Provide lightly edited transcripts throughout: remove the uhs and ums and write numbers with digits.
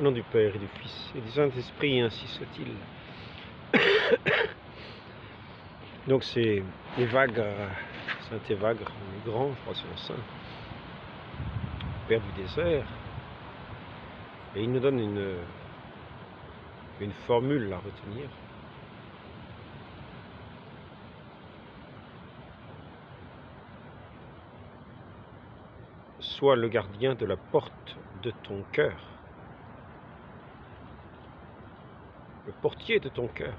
Au nom du Père et du Fils et du Saint-Esprit, ainsi soit-il. Donc c'est Évagre, Saint Évagre le Grand, je crois que c'est un saint, Père du désert. Et il nous donne une formule à retenir. Sois le gardien de la porte de ton cœur. Le portier de ton cœur.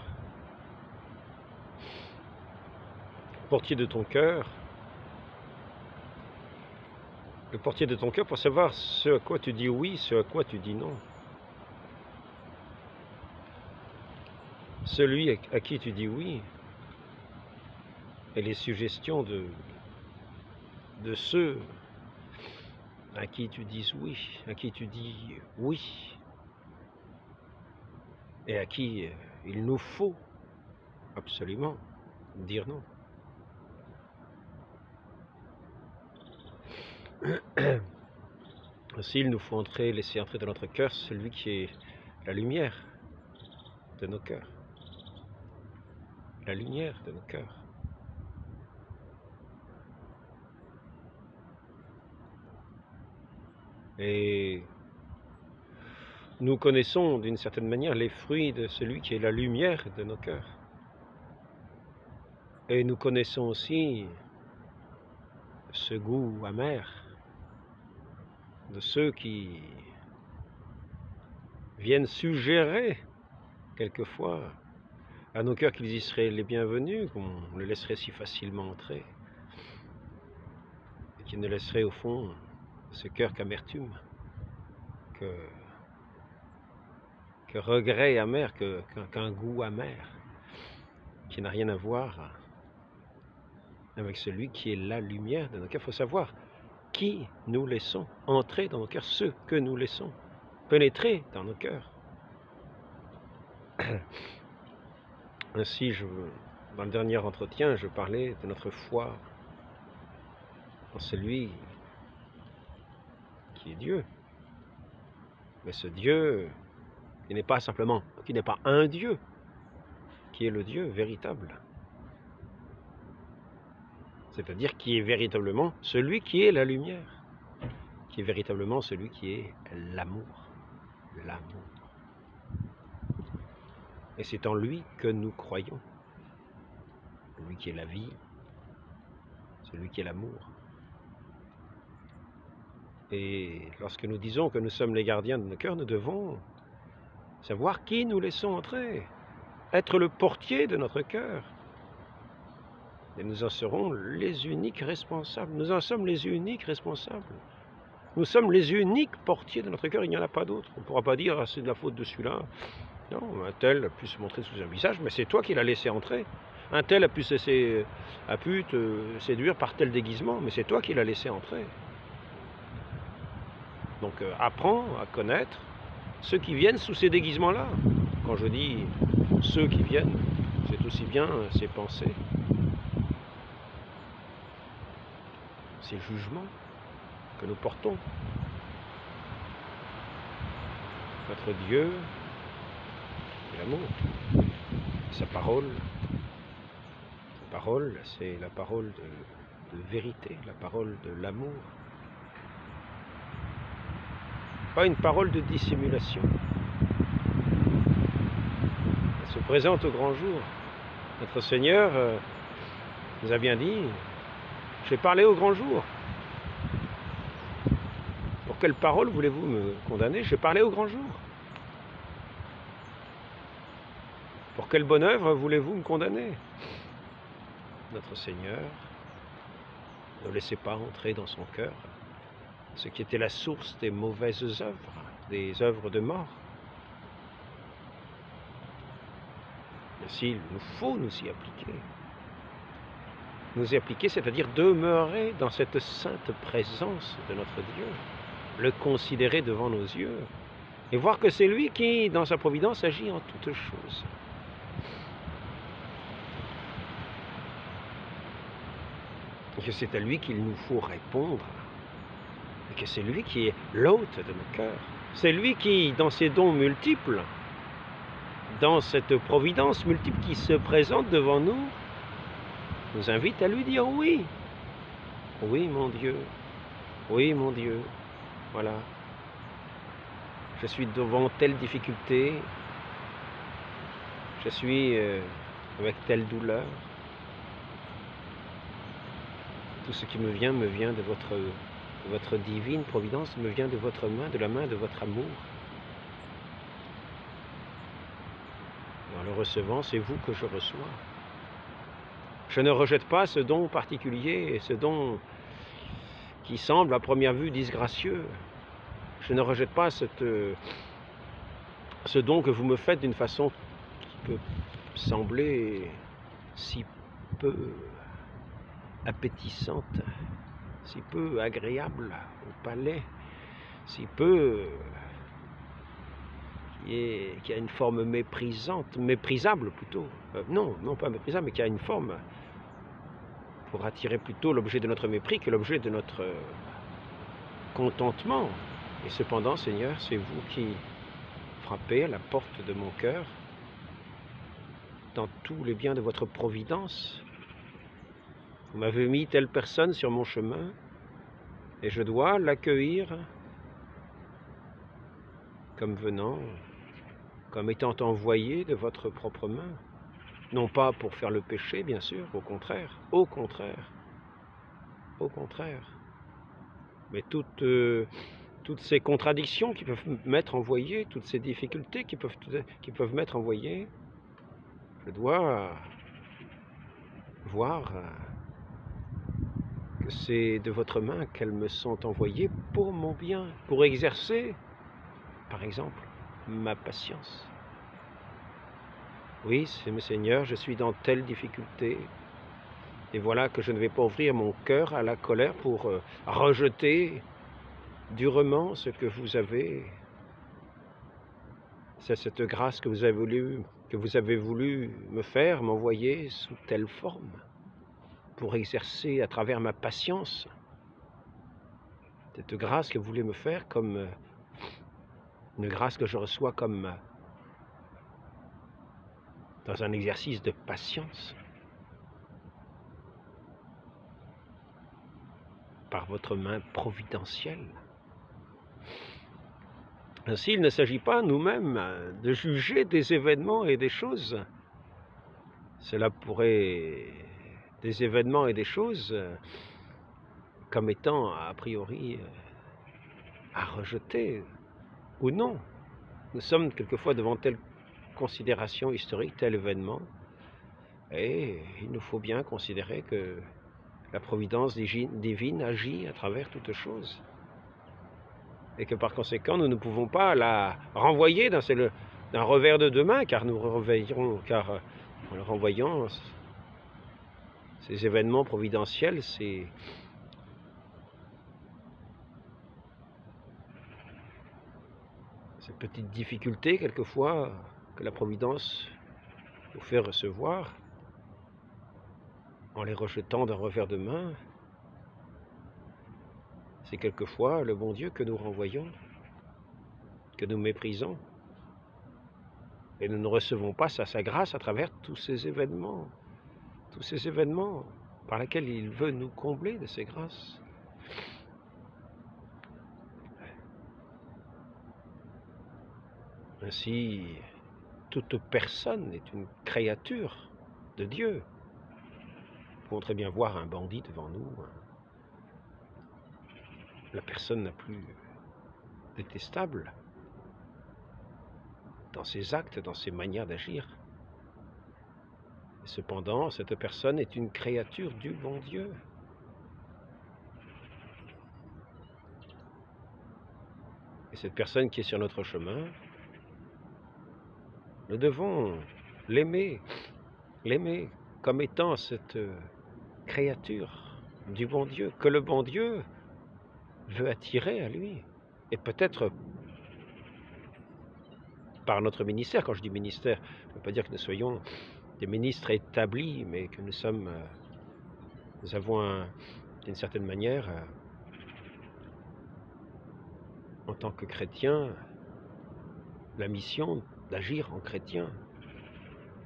Portier de ton cœur. Le portier de ton cœur pour savoir ce à quoi tu dis oui, ce à quoi tu dis non. Celui à qui tu dis oui. Et les suggestions de ceux à qui tu dis oui, à qui tu dis oui. Et à qui il nous faut absolument dire non. Ainsi, il nous faut laisser entrer dans notre cœur celui qui est la lumière de nos cœurs. La lumière de nos cœurs. Et nous connaissons d'une certaine manière les fruits de celui qui est la lumière de nos cœurs. Et nous connaissons aussi ce goût amer de ceux qui viennent suggérer quelquefois à nos cœurs qu'ils y seraient les bienvenus, qu'on le laisserait si facilement entrer, et qu'ils ne laisseraient au fond ce cœur qu'amertume, que regret amer, qu'un goût amer, qui n'a rien à voir avec celui qui est la lumière de nos cœurs. Il faut savoir qui nous laissons entrer dans nos cœurs, ce que nous laissons pénétrer dans nos cœurs. Ainsi, dans le dernier entretien, je parlais de notre foi en celui qui est Dieu. Mais ce Dieu qui n'est pas un Dieu, qui est le Dieu véritable. C'est-à-dire qui est véritablement celui qui est la lumière, qui est véritablement celui qui est l'amour. L'amour. Et c'est en lui que nous croyons. Celui qui est la vie, celui qui est l'amour. Et lorsque nous disons que nous sommes les gardiens de nos cœurs, nous devons savoir qui nous laissons entrer, être le portier de notre cœur. Et nous en serons les uniques responsables. Nous en sommes les uniques responsables. Nous sommes les uniques portiers de notre cœur, il n'y en a pas d'autre. On ne pourra pas dire ah, c'est de la faute de celui-là. Non, un tel a pu se montrer sous un visage, mais c'est toi qui l'as laissé entrer. Un tel a pu te séduire par tel déguisement, mais c'est toi qui l'as laissé entrer. Donc apprends à connaître ceux qui viennent sous ces déguisements-là. Quand je dis ceux qui viennent, c'est aussi bien ces pensées, ces jugements que nous portons. Notre Dieu, c'est l'amour. Sa parole, c'est la parole de vérité, la parole de l'amour. Pas une parole de dissimulation. Elle se présente au grand jour. Notre Seigneur nous a bien dit, j'ai parlé au grand jour. Pour quelle parole voulez-vous me condamner? J'ai parlé au grand jour. Pour quelle bonne œuvre voulez-vous me condamner? Notre Seigneur ne laissait pas entrer dans son cœur ce qui était la source des mauvaises œuvres, des œuvres de mort. Ainsi, il nous faut nous y appliquer. Nous y appliquer, c'est-à-dire demeurer dans cette sainte présence de notre Dieu, le considérer devant nos yeux, et voir que c'est lui qui, dans sa providence, agit en toutes choses. Et que c'est à lui qu'il nous faut répondre, et que c'est lui qui est l'hôte de nos cœurs. C'est lui qui, dans ses dons multiples, dans cette providence multiple qui se présente devant nous, nous invite à lui dire oui. Oui, mon Dieu. Oui, mon Dieu. Voilà. Je suis devant telle difficulté. Je suis avec telle douleur. Tout ce qui me vient de votre divine providence, me vient de votre main, de la main de votre amour. En le recevant, c'est vous que je reçois. Je ne rejette pas ce don particulier, ce don qui semble à première vue disgracieux. Je ne rejette pas ce don que vous me faites d'une façon qui peut sembler si peu appétissante, si peu agréable au palais, si peu qui a une forme méprisable plutôt. Non pas méprisable, mais qui a une forme pour attirer plutôt l'objet de notre mépris que l'objet de notre contentement. Et cependant, Seigneur, c'est vous qui frappez à la porte de mon cœur dans tous les biens de votre providence. Vous m'avez mis telle personne sur mon chemin et je dois l'accueillir comme venant, comme étant envoyé de votre propre main. Non pas pour faire le péché, bien sûr, au contraire. Mais toutes ces contradictions qui peuvent m'être envoyées, toutes ces difficultés qui peuvent m'être envoyées, je dois voir que c'est de votre main qu'elles me sont envoyées pour mon bien, pour exercer, par exemple, ma patience. Oui, Seigneur, je suis dans telle difficulté, et voilà que je ne vais pas ouvrir mon cœur à la colère pour rejeter durement ce que vous avez. C'est cette grâce que vous avez voulu me faire, m'envoyer sous telle forme, pour exercer à travers ma patience. Cette grâce que vous voulez me faire comme une grâce que je reçois comme dans un exercice de patience. Par votre main providentielle. Ainsi, il ne s'agit pas nous-mêmes de juger des événements et des choses. Cela pourrait, des événements et des choses, comme étant a priori à rejeter ou non. Nous sommes quelquefois devant telle considération historique, tel événement, et il nous faut bien considérer que la providence divine agit à travers toutes choses. Et que par conséquent, nous ne pouvons pas la renvoyer d'un revers de deux mains, car en le renvoyant, ces événements providentiels, ces petites difficultés, quelquefois, que la providence nous fait recevoir, en les rejetant d'un revers de main, c'est quelquefois le bon Dieu que nous renvoyons, que nous méprisons, et nous ne recevons pas sa grâce à travers tous ces événements par lesquels il veut nous combler de ses grâces. Ainsi, toute personne est une créature de Dieu. Nous pouvons très bien voir un bandit devant nous. La personne la plus détestable dans ses actes, dans ses manières d'agir. Et cependant, cette personne est une créature du bon Dieu. Et cette personne qui est sur notre chemin, nous devons l'aimer comme étant cette créature du bon Dieu, que le bon Dieu veut attirer à lui. Et peut-être par notre ministère, quand je dis ministère, je ne veux pas dire que nous soyons des ministres établis, mais que nous avons d'une certaine manière, en tant que chrétiens, la mission d'agir en chrétien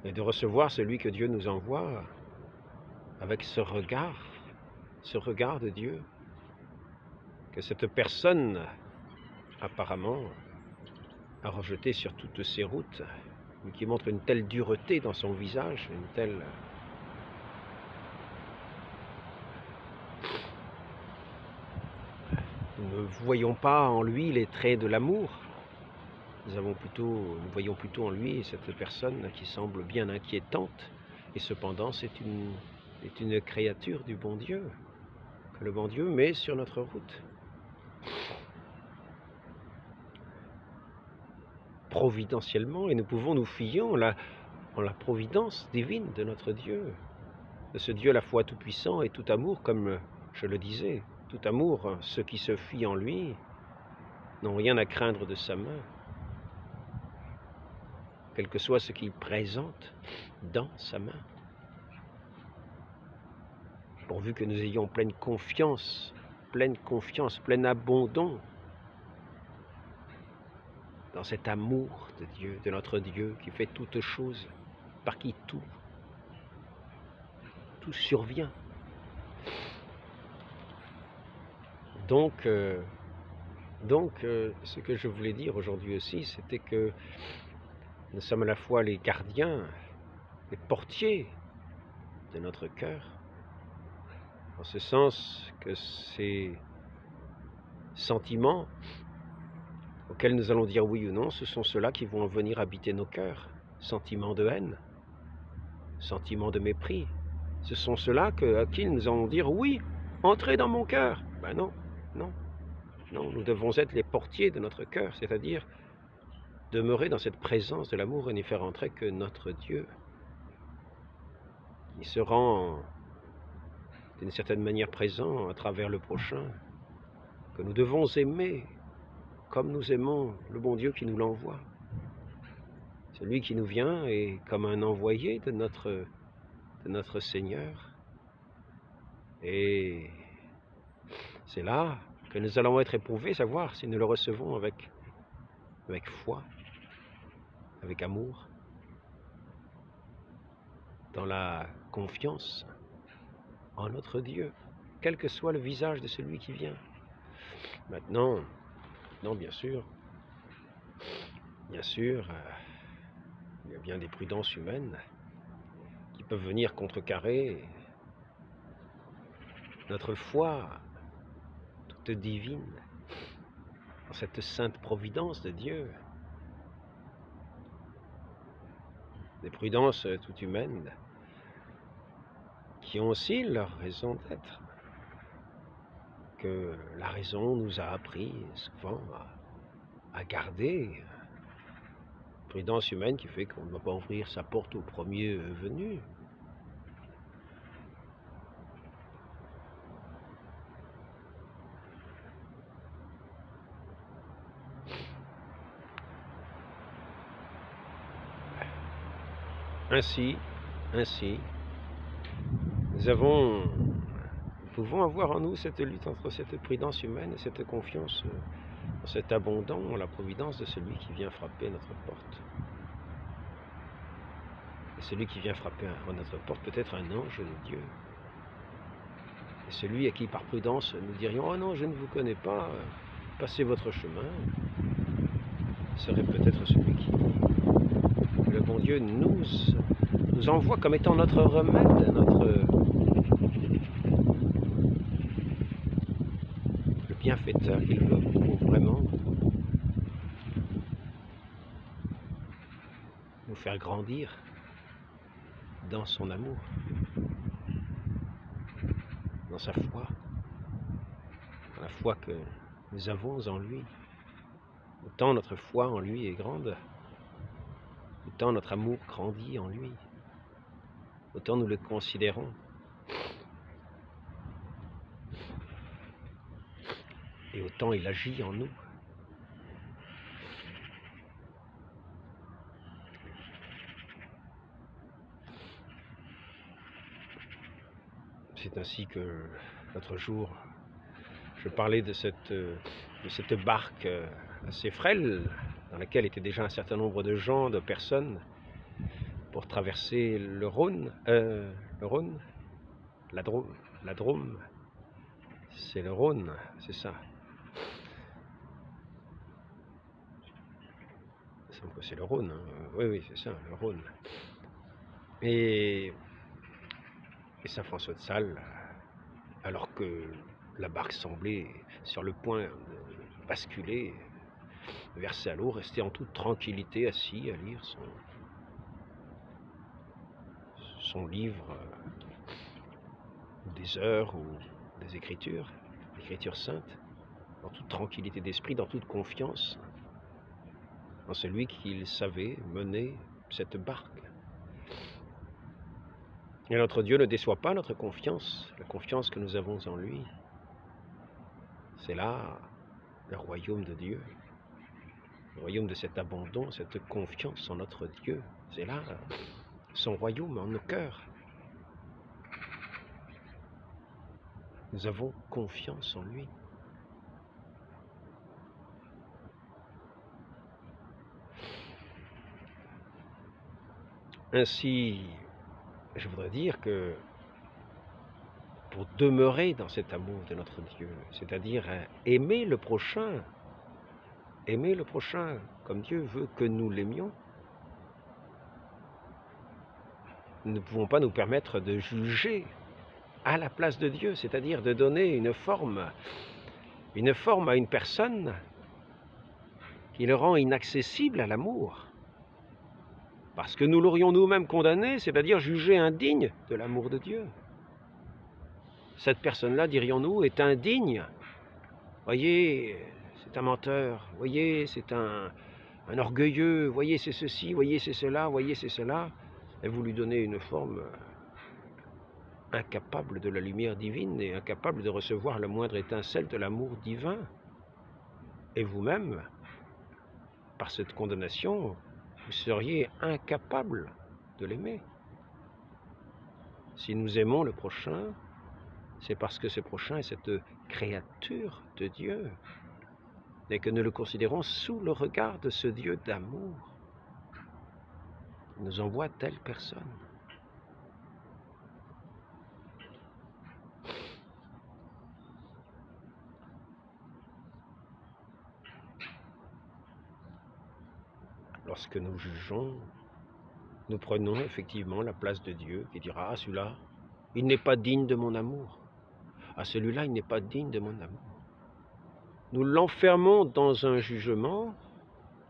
et de recevoir celui que Dieu nous envoie avec ce regard de Dieu, que cette personne apparemment a rejeté sur toutes ses routes, mais qui montre une telle dureté dans son visage, une telle... Nous ne voyons pas en lui les traits de l'amour. Nous voyons plutôt en lui cette personne qui semble bien inquiétante, et cependant c'est une créature du bon Dieu, que le bon Dieu met sur notre route. Providentiellement, et nous pouvons nous fier en la providence divine de notre Dieu, de ce Dieu à la fois tout-puissant et tout amour, comme je le disais. Tout amour, ceux qui se fient en lui n'ont rien à craindre de sa main, quel que soit ce qu'il présente dans sa main. Pourvu que nous ayons pleine confiance, plein abandon dans cet amour de Dieu, de notre Dieu, qui fait toutes choses, par qui tout survient. Donc, ce que je voulais dire aujourd'hui aussi, c'était que nous sommes à la fois les gardiens, les portiers de notre cœur, en ce sens que ces sentiments auxquels nous allons dire oui ou non, ce sont ceux-là qui vont venir habiter nos cœurs. Sentiments de haine, sentiments de mépris, ce sont ceux-là à qui nous allons dire oui, entrez dans mon cœur. Ben non, nous devons être les portiers de notre cœur, c'est-à-dire demeurer dans cette présence de l'amour et n'y faire entrer que notre Dieu, qui se rend d'une certaine manière présent à travers le prochain, que nous devons aimer comme nous aimons le bon Dieu qui nous l'envoie. Celui qui nous vient est comme un envoyé de notre Seigneur. Et c'est là que nous allons être éprouvés, savoir si nous le recevons avec foi, avec amour, dans la confiance en notre Dieu, quel que soit le visage de celui qui vient. Maintenant, non, bien sûr, il y a bien des prudences humaines qui peuvent venir contrecarrer notre foi toute divine dans cette sainte providence de Dieu. Des prudences toutes humaines qui ont aussi leur raison d'être, que la raison nous a appris souvent à garder. Prudence humaine qui fait qu'on ne va pas ouvrir sa porte au premier venu. Ainsi, nous pouvons avoir en nous cette lutte entre cette prudence humaine et cette confiance en cet abondant, en la providence de celui qui vient frapper notre porte. Et celui qui vient frapper à notre porte peut être un ange de Dieu. Et celui à qui par prudence nous dirions « Oh non, je ne vous connais pas, passez votre chemin », serait peut-être celui qui, le bon Dieu, nous envoie comme étant notre remède, le bienfaiteur qu'il veut pour vraiment nous faire grandir dans son amour, dans sa foi, dans la foi que nous avons en lui. Autant notre foi en lui est grande, autant notre amour grandit en lui, autant nous le considérons. Et autant il agit en nous. C'est ainsi que l'autre jour, je parlais de cette barque assez frêle dans laquelle étaient déjà un certain nombre de gens, de personnes, pour traverser le Rhône, la Drôme, c'est le Rhône, c'est ça. Il me semble que c'est le Rhône, hein. Oui, c'est ça, le Rhône. Et Saint-François de Sales, alors que la barque semblait sur le point de basculer, versé à l'eau, restait en toute tranquillité assis à lire son livre des heures ou des écritures saintes, dans toute tranquillité d'esprit, dans toute confiance en celui qu'il savait mener cette barque. Et notre Dieu ne déçoit pas notre confiance, la confiance que nous avons en lui. C'est là le royaume de Dieu, le royaume de cet abandon, cette confiance en notre Dieu. C'est là son royaume en nos cœurs. Nous avons confiance en lui. Ainsi, je voudrais dire que pour demeurer dans cet amour de notre Dieu, c'est-à-dire aimer le prochain comme Dieu veut que nous l'aimions, nous ne pouvons pas nous permettre de juger à la place de Dieu, c'est-à-dire de donner une forme à une personne qui le rend inaccessible à l'amour. Parce que nous l'aurions nous-mêmes condamné, c'est-à-dire jugé indigne de l'amour de Dieu. Cette personne-là, dirions-nous, est indigne. Voyez, c'est un menteur. Voyez, c'est un orgueilleux. Voyez, c'est ceci. Voyez, c'est cela. Voyez, c'est cela. Et vous lui donnez une forme incapable de la lumière divine et incapable de recevoir la moindre étincelle de l'amour divin. Et vous-même, par cette condamnation, vous seriez incapable de l'aimer. Si nous aimons le prochain, c'est parce que ce prochain est cette créature de Dieu, et que nous le considérons sous le regard de ce Dieu d'amour. Il nous envoie telle personne. Lorsque nous jugeons, nous prenons effectivement la place de Dieu qui dira « Ah, celui-là, il n'est pas digne de mon amour. Ah, celui-là, il n'est pas digne de mon amour. » Nous l'enfermons dans un jugement,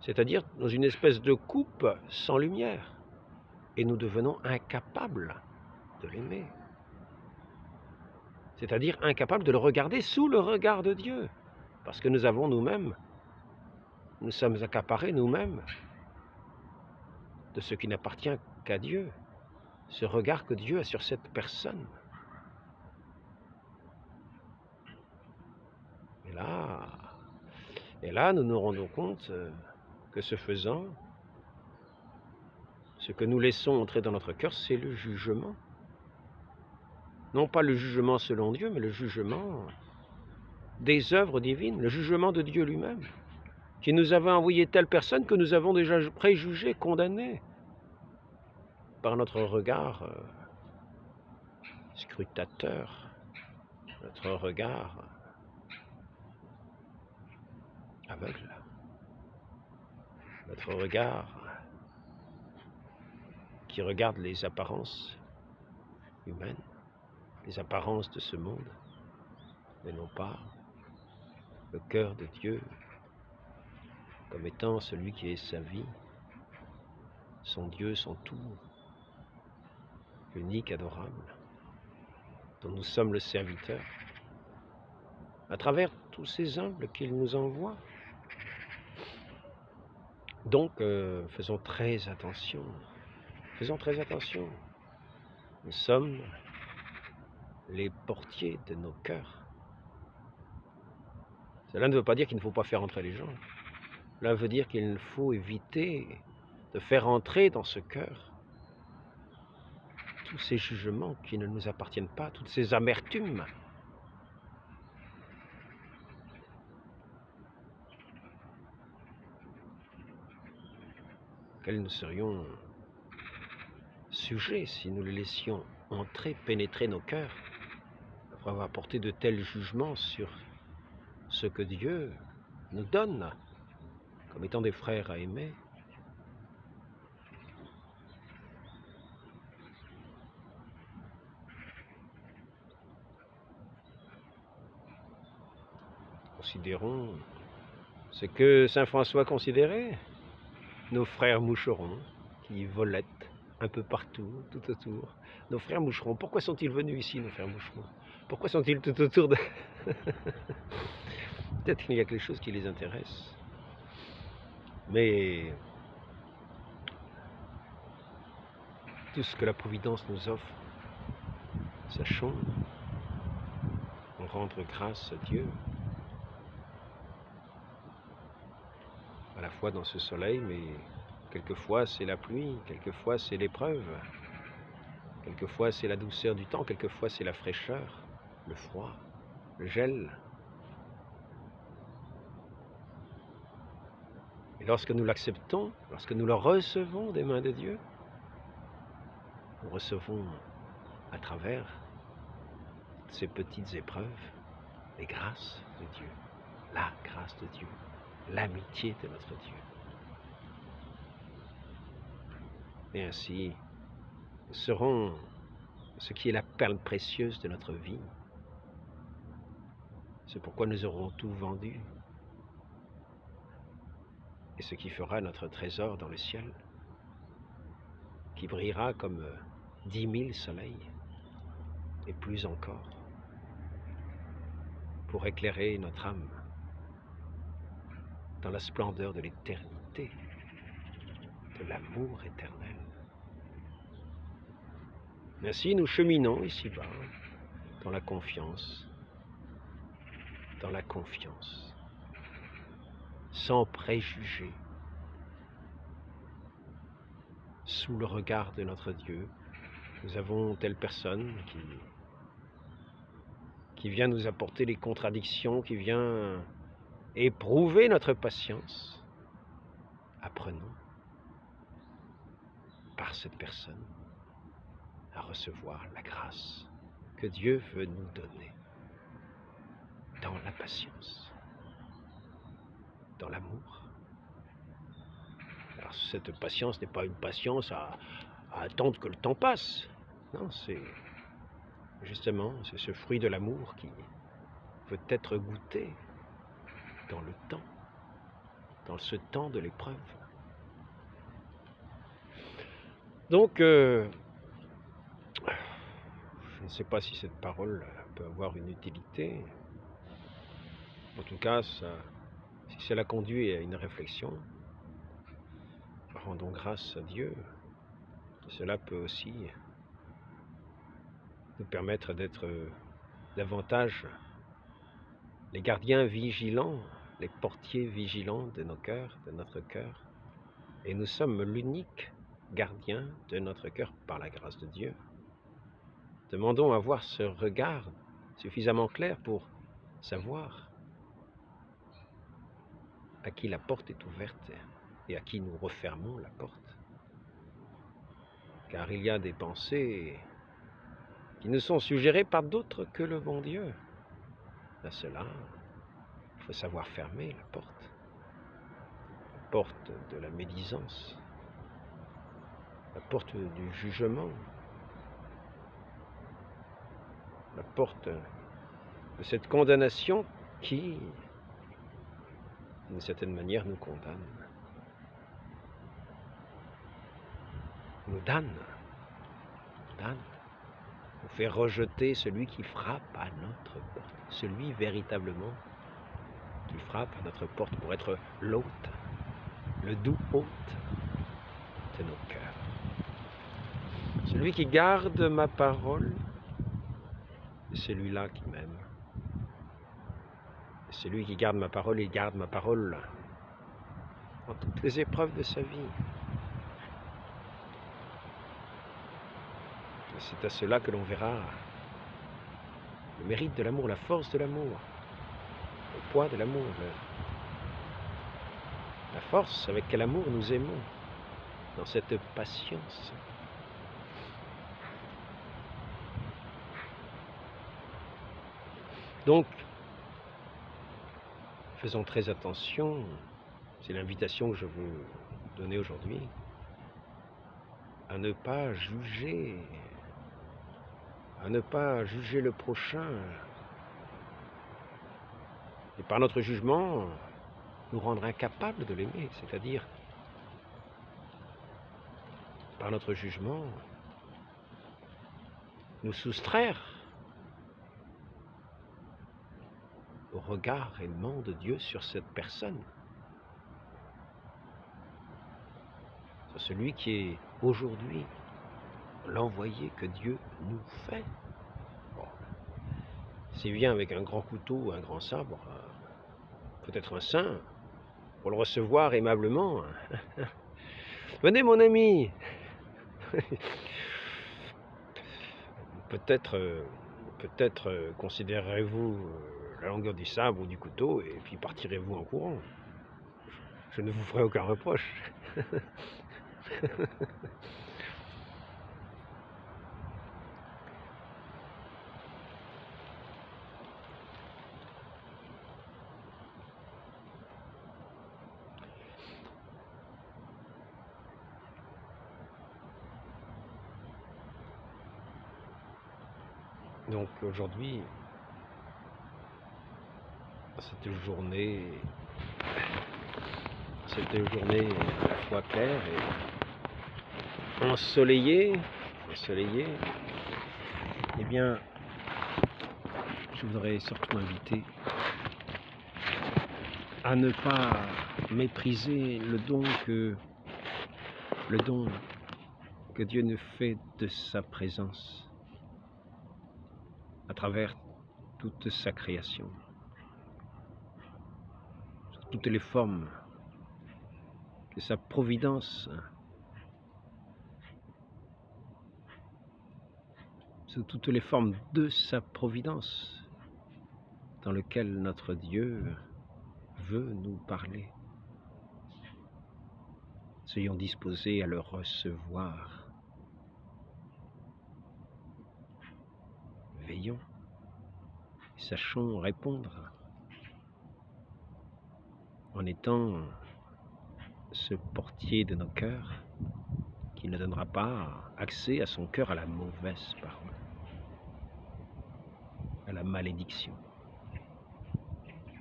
c'est-à-dire dans une espèce de coupe sans lumière. Et nous devenons incapables de l'aimer. C'est-à-dire incapables de le regarder sous le regard de Dieu. Parce que nous avons nous-mêmes, nous sommes accaparés nous-mêmes de ce qui n'appartient qu'à Dieu. Ce regard que Dieu a sur cette personne. Et là, nous nous rendons compte que ce faisant, ce que nous laissons entrer dans notre cœur, c'est le jugement. Non pas le jugement selon Dieu, mais le jugement des œuvres divines, le jugement de Dieu lui-même, qui nous avait envoyé telle personne que nous avons déjà préjugée, condamnée, par notre regard scrutateur, notre regard aveugle, notre regard qui regarde les apparences humaines, les apparences de ce monde, mais non pas le cœur de Dieu comme étant celui qui est sa vie, son Dieu, son tout, unique, adorable, dont nous sommes le serviteur, à travers tous ces humbles qu'il nous envoie. Donc, faisons très attention. Faisons très attention. Nous sommes les portiers de nos cœurs. Cela ne veut pas dire qu'il ne faut pas faire entrer les gens. Cela veut dire qu'il faut éviter de faire entrer dans ce cœur tous ces jugements qui ne nous appartiennent pas, toutes ces amertumes. auxquels nous serions sujets si nous les laissions entrer, pénétrer nos cœurs, après avoir porté de tels jugements sur ce que Dieu nous donne comme étant des frères à aimer. Considérons ce que saint François considérait, nos frères moucherons qui volettent un peu partout, tout autour. Nos frères moucherons, pourquoi sont-ils venus ici, nos frères moucherons? Pourquoi sont-ils tout autour de... Peut-être qu'il y a quelque chose qui les intéresse. Mais tout ce que la Providence nous offre, sachons en rendre grâce à Dieu, à la fois dans ce soleil, mais quelquefois c'est la pluie, quelquefois c'est l'épreuve, quelquefois c'est la douceur du temps, quelquefois c'est la fraîcheur, le froid, le gel. Et lorsque nous l'acceptons, lorsque nous le recevons des mains de Dieu, nous recevons à travers ces petites épreuves les grâces de Dieu, la grâce de Dieu, l'amitié de notre Dieu. Et ainsi, nous serons ce qui est la perle précieuse de notre vie. C'est pourquoi nous aurons tout vendu. Et ce qui fera notre trésor dans le ciel, qui brillera comme 10 000 soleils, et plus encore, pour éclairer notre âme dans la splendeur de l'éternité, de l'amour éternel. Ainsi, nous cheminons ici-bas dans la confiance, sans préjugés, sous le regard de notre Dieu. Nous avons telle personne qui vient nous apporter les contradictions, qui vient éprouver notre patience. Apprenons par cette personne à recevoir la grâce que Dieu veut nous donner dans la patience, dans l'amour. Alors cette patience n'est pas une patience à attendre que le temps passe. Non, c'est justement ce fruit de l'amour qui peut être goûté dans le temps, dans ce temps de l'épreuve. Donc, je ne sais pas si cette parole peut avoir une utilité. En tout cas, si cela conduit à une réflexion, rendons grâce à Dieu. Cela peut aussi nous permettre d'être davantage les gardiens vigilants, les portiers vigilants de nos cœurs, de notre cœur. Et nous sommes l'unique gardien de notre cœur par la grâce de Dieu. Demandons à voir ce regard suffisamment clair pour savoir à qui la porte est ouverte et à qui nous refermons la porte. Car il y a des pensées qui nous sont suggérées par d'autres que le bon Dieu. À cela, il faut savoir fermer la porte de la médisance, la porte du jugement, la porte de cette condamnation qui, d'une certaine manière, nous condamne, nous damne, nous fait rejeter celui qui frappe à notre porte, celui véritablement qui frappe à notre porte pour être l'hôte, le doux hôte de nos cœurs. Celui qui garde ma parole, c'est celui-là qui m'aime. Celui qui garde ma parole, il garde ma parole dans toutes les épreuves de sa vie. C'est à cela que l'on verra le mérite de l'amour, la force de l'amour, le poids de l'amour, la force avec quel amour nous aimons. dans cette patience. Donc, faisons très attention, c'est l'invitation que je veux donner aujourd'hui, à ne pas juger, le prochain, et par notre jugement, nous rendre incapables de l'aimer, c'est-à-dire, par notre jugement, nous soustraire au regard aimant de Dieu sur cette personne, sur celui qui est aujourd'hui l'envoyé que Dieu nous fait. Bon. S'il vient avec un grand couteau, un grand sabre, peut-être un saint, pour le recevoir aimablement. Venez mon ami. Peut-être considérerez-vous la longueur du sabre ou du couteau et puis partirez-vous en courant. Je ne vous ferai aucun reproche. Donc aujourd'hui, cette journée à la fois claire et ensoleillée, eh bien, je voudrais surtout inviter à ne pas mépriser le don que Dieu nous fait de sa présence à travers toute sa création, sous toutes les formes que sa providence, sous toutes les formes de sa providence, dans lequel notre Dieu veut nous parler. Soyons disposés à le recevoir. Veillons, sachons répondre en étant ce portier de nos cœurs qui ne donnera pas accès à son cœur à la mauvaise parole, à la malédiction,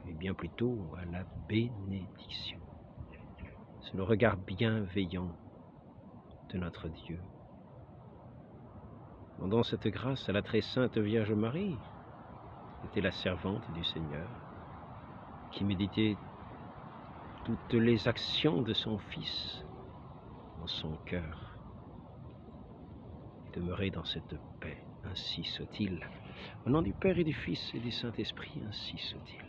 mais bien plutôt à la bénédiction. C'est le regard bienveillant de notre Dieu. Demandons cette grâce à la très sainte Vierge Marie, qui était la servante du Seigneur, qui méditait toutes les actions de son Fils dans son cœur. Demeurez dans cette paix, ainsi soit-il. Au nom du Père et du Fils et du Saint-Esprit, ainsi soit-il.